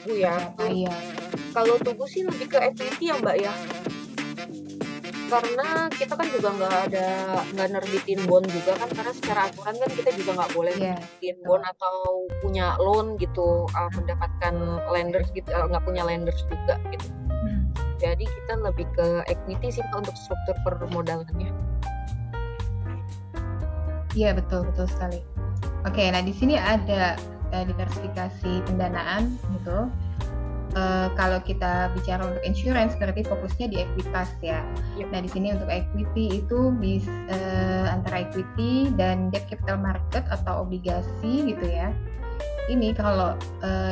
Tugu ya. Seperti apa? Iya. Kalau Tugu sih lebih ke equity ya, Mbak, ya. Karena kita kan juga nggak nerbitin bond juga kan, karena secara aturan kan kita juga nggak boleh Iya, nerbitin betul. bond atau punya loan gitu, mendapatkan lenders gitu, nggak punya lenders juga gitu. Mhm. Jadi kita lebih ke equity sih Kak, untuk struktur permodalannya. Iya, betul betul sekali. Oke, nah di sini ada diversifikasi pendanaan gitu. Kalau kita bicara untuk insurance berarti fokusnya di ekuitas ya. Yap. Nah di sini untuk equity itu antara equity dan debt capital market atau obligasi gitu ya. Ini kalau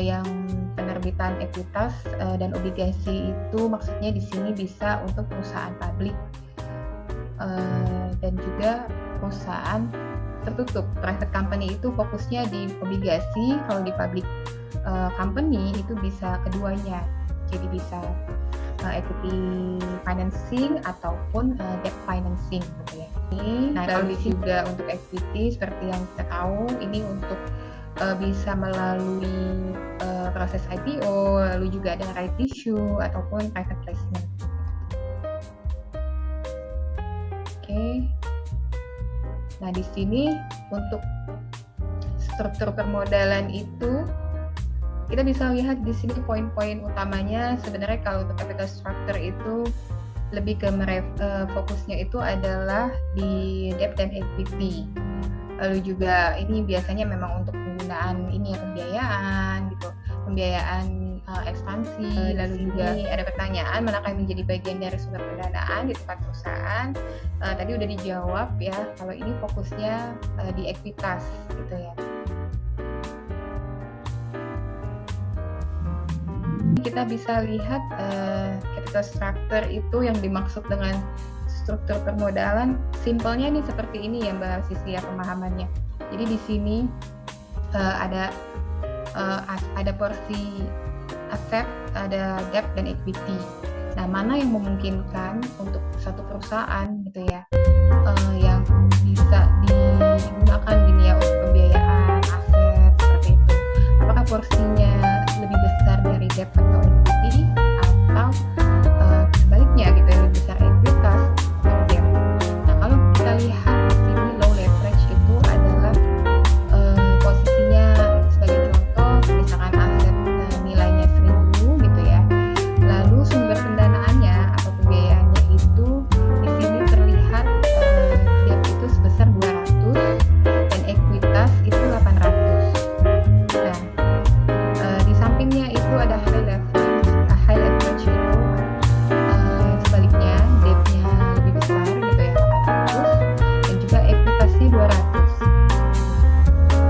yang penerbitan ekuitas dan obligasi itu maksudnya di sini bisa untuk perusahaan publik dan juga perusahaan tertutup. Private company itu fokusnya di obligasi, kalau di public company itu bisa keduanya. Jadi bisa equity financing ataupun debt financing gitu ya. Nah, kalau juga untuk equity seperti yang kita tahu ini untuk bisa melalui proses IPO, lalu juga ada right issue ataupun private placement. Oke. Nah, di sini untuk struktur permodalan itu kita bisa lihat di sini poin-poin utamanya. Sebenarnya kalau untuk capital structure itu lebih ke fokusnya itu adalah di debt dan equity. Lalu juga ini biasanya memang untuk penggunaan ini ya, pembiayaan gitu, pembiayaan ekspansi. Lalu juga ada pertanyaan manakah yang menjadi bagian dari sumber pendanaan di tempat perusahaan. Tadi udah dijawab ya, kalau ini fokusnya di ekuitas gitu ya. Kita bisa lihat capital structure itu yang dimaksud dengan struktur permodalan, simpelnya nih seperti ini ya Mbak Sisi ya pemahamannya. Jadi di sini ada porsi aset, ada debt dan equity. Nah, mana yang memungkinkan untuk satu perusahaan gitu ya, yang bisa digunakan gini ya untuk pembiayaan aset seperti itu. Apakah porsinya lebih besar dari debt atau equity atau sebaliknya gitu ya, lebih besar ekuitas atau debt. Nah, kalau kita lihat di sini low leverage itu adalah posisinya sebagai contoh misalkan aset nilainya 1.000 gitu ya. Lalu sumber pendanaannya atau pembiayaannya itu di sini terlihat debt itu sebesar 200 dan ekuitas itu 800. Nah, di sampingnya itu ada high leverage itu sebaliknya debt-nya lebih besar gitu ya 800 dan juga ekuitasnya 200.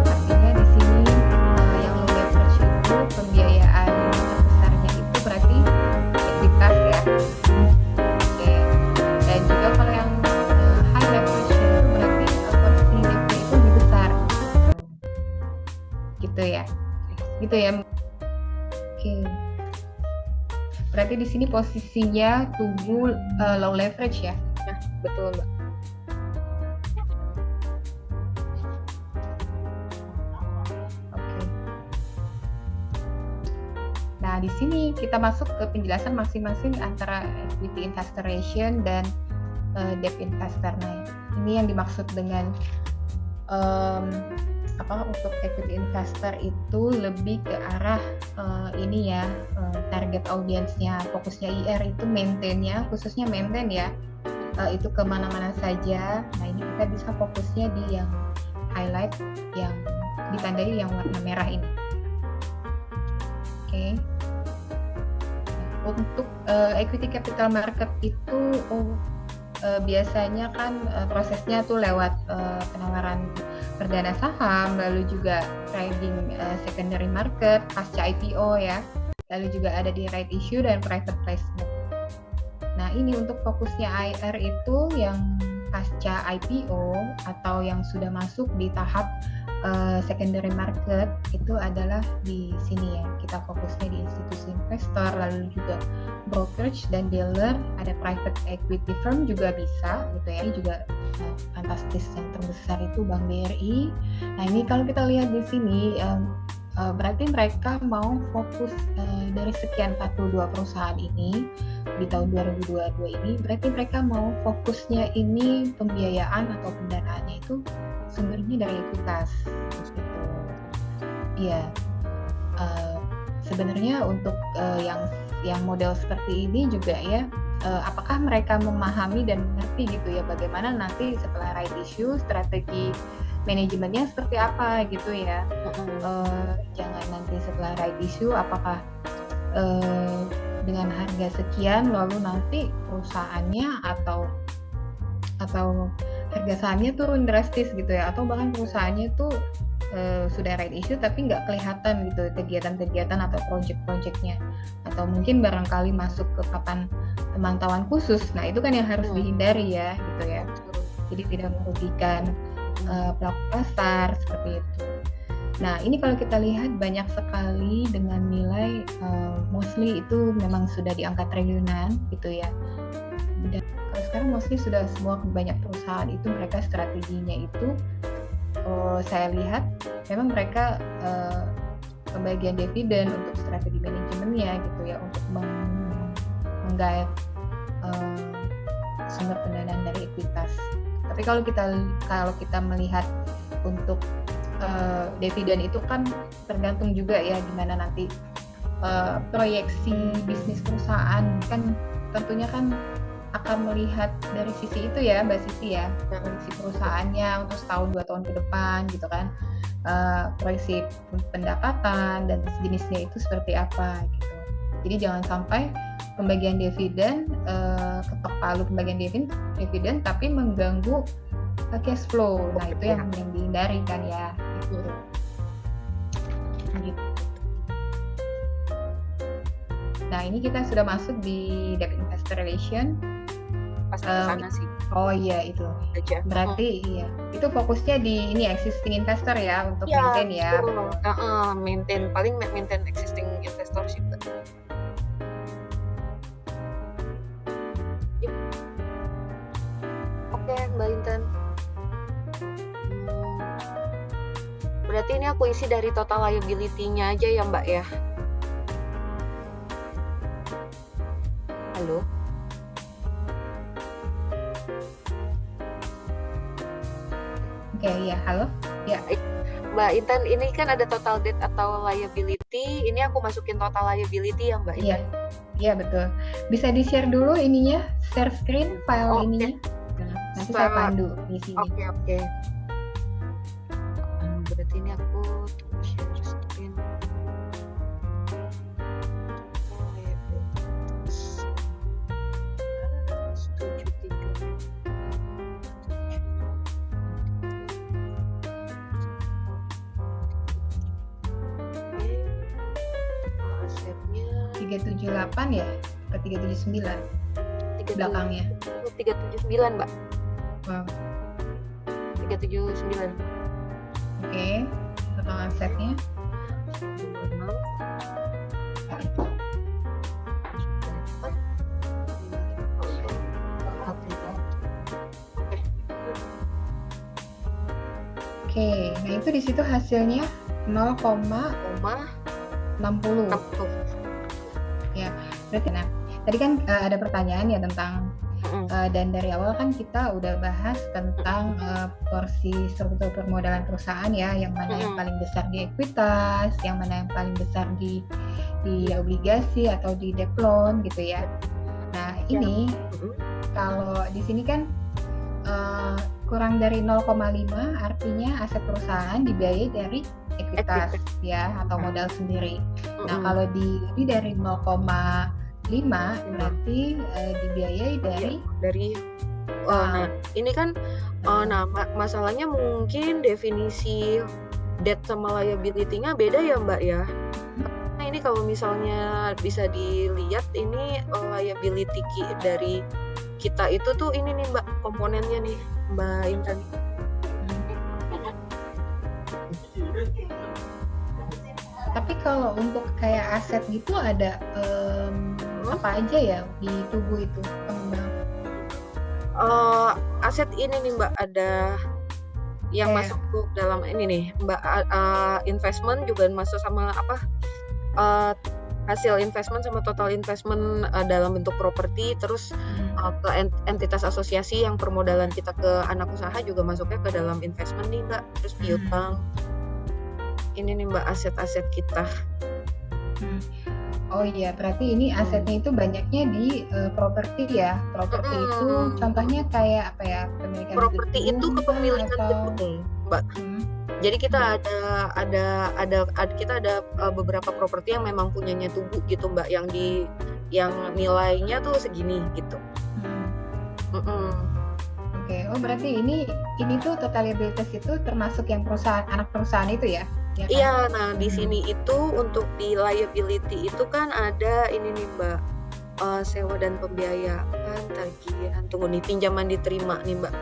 Artinya di sini yang low leverage itu pembiayaan terbesarnya itu berarti ekuitas ya. Oke. Dan juga kalau yang high leverage itu berarti porsi debt-nya itu lebih besar. Gitu ya. Gitu ya. Oke. Berarti di sini posisinya Tugu low leverage ya. Nah, betul Mbak. Oke. Nah, di sini kita masuk ke penjelasan masing-masing antara equity investor ratio dan debt investor. Nah, ini yang dimaksud dengan untuk equity investor itu lebih ke arah ini ya, target audiensnya, fokusnya IR itu maintain-nya, khususnya maintain ya, itu kemana-mana saja. Nah, ini kita bisa fokusnya di yang highlight, yang ditandai yang warna merah ini. Oke. Untuk equity capital market itu biasanya kan prosesnya tuh lewat penawaran perdana saham, lalu juga trading secondary market pasca IPO ya, lalu juga ada di right issue dan private placement. Nah, ini untuk fokusnya IR itu yang pasca IPO atau yang sudah masuk di tahap secondary market itu adalah di sini ya. Kita fokusnya di institusi investor, lalu juga brokerage dan dealer, ada private equity firm juga bisa gitu ya. Ini juga fantastis, yang terbesar itu Bank BRI. Nah, ini kalau kita lihat di sini berarti mereka mau fokus dari sekian 42 perusahaan ini di tahun 2022 ini, berarti mereka mau fokusnya ini pembiayaan atau pendanaannya itu sumbernya dari ekuitas gitu. Iya. Sebenarnya untuk yang model seperti ini juga ya, apakah mereka memahami dan mengerti gitu ya bagaimana nanti setelah right issue strategi manajemennya seperti apa gitu ya. Jangan nanti setelah right issue apakah dengan harga sekian lalu nanti perusahaannya atau harga sahamnya turun drastis gitu ya, atau bahkan perusahaannya tuh sudah right issue tapi nggak kelihatan gitu kegiatan-kegiatan atau project-projectnya, atau mungkin barangkali masuk ke papan pemantauan khusus. Nah itu kan yang harus dihindari ya gitu ya, jadi tidak merugikan pelaku pasar seperti itu. Nah ini kalau kita lihat banyak sekali dengan nilai mostly itu memang sudah di angka triliunan gitu ya. Dan kalau sekarang mostly sudah semua banyak perusahaan itu mereka strateginya itu saya lihat memang mereka pembagian dividen untuk strategi manajemennya gitu ya, untuk menggait sumber pendanaan dari ekuitas. Tapi kalau kita melihat untuk dividen itu kan tergantung juga ya gimana nanti proyeksi bisnis perusahaan, kan tentunya kan akan melihat dari sisi itu ya Mbak Sisi ya, proyeksi perusahaannya untuk setahun 2 tahun ke depan gitu kan, proyeksi pendapatan dan sejenisnya itu seperti apa gitu. Jadi jangan sampai pembagian dividen ketok palu pembagian dividen tapi mengganggu cash flow. Nah itu yang dihindari kan ya gitu. Nah ini kita sudah masuk di debt investor relation. Pasti kesana sih. Oh iya itu. Berarti iya. Itu fokusnya di ini existing investor ya, untuk maintain ya. Maintain, paling maintain existing investor sih. Oke, Mbak Intan. Berarti ini aku isi dari total liability-nya aja ya Mbak ya. Halo. Oke, ya, halo. Ya. Mbak Intan, ini kan ada total debt atau liability. Ini aku masukin total liability ya Mbak Intan. Iya. Iya, betul. Bisa di-share dulu ininya, share screen file ininya. Nanti saya pandu di sini. Oke. Berarti ini aku share screen. Asetnya 378 ya? Ke 379 belakangnya. 379 Mbak. Wow. 379. Oke, total asetnya. Oke, nah itu di situ hasilnya 0,60. Ya, berarti nah tadi kan ada pertanyaan ya tentang dan dari awal kan kita udah bahas tentang porsi struktur permodalan perusahaan ya, yang mana yang paling besar di ekuitas, yang mana yang paling besar di obligasi atau di debt loan gitu ya. Nah ini kalau di sini kan kurang dari 0,5 artinya aset perusahaan dibiayai dari ekuitas ya atau modal sendiri. Nah kalau lebih dari 0,5 berarti dibiayai dari nah ini kan nah masalahnya mungkin definisi debt sama liability-nya beda ya Mbak ya. Nah ini kalau misalnya bisa dilihat ini liability dari kita itu tuh ini nih Mbak, komponennya nih Mbak Intan. Tapi kalau untuk kayak aset gitu ada apa aja ya di tubuh itu pengembang? Aset ini nih Mbak, ada yang Kayak masuk dalam ini nih, Mbak, investment juga masuk sama apa, eee, hasil investment sama total investment, dalam bentuk properti, terus, ke entitas asosiasi yang permodalan kita ke anak usaha juga masuknya ke dalam investment nih, Mbak, terus piutang. Ini nih, Mbak, aset-aset kita. Oh iya, berarti ini asetnya itu banyaknya di properti ya. Properti itu contohnya kayak apa ya? Pemilikan Properti itu gedung kah kepemilikan atau gedung, Mbak. Jadi kita ada beberapa properti yang memang punyanya Tugu gitu, Mbak, yang nilainya tuh segini gitu. Oke, oh berarti ini tuh totalitas itu termasuk yang perusahaan anak perusahaan itu ya? Ya kan? Iya, nah di sini itu untuk di liability itu kan ada ini nih, Mbak, sewa dan pembiayaan, tagihan, tunggu nih, pinjaman diterima nih, Mbak.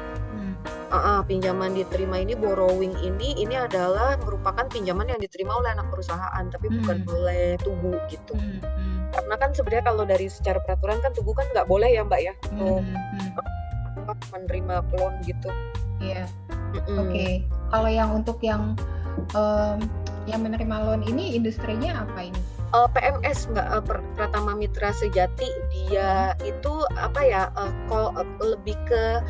Pinjaman diterima ini, borrowing ini adalah merupakan pinjaman yang diterima oleh anak perusahaan, tapi bukan oleh Tugu gitu. Karena kan sebenarnya kalau dari secara peraturan kan Tugu kan nggak boleh ya, Mbak, ya, untuk menerima loan gitu. Iya. Oke. Kalau yang untuk yang menerima loan ini industrinya apa ini? PMS, Mbak, Pratama Mitra Sejati. Dia itu apa ya, lebih ke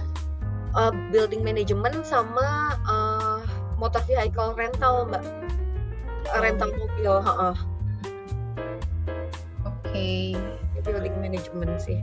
building management sama motor vehicle rental, Mbak. Rental mobil, Oke. Building management sih.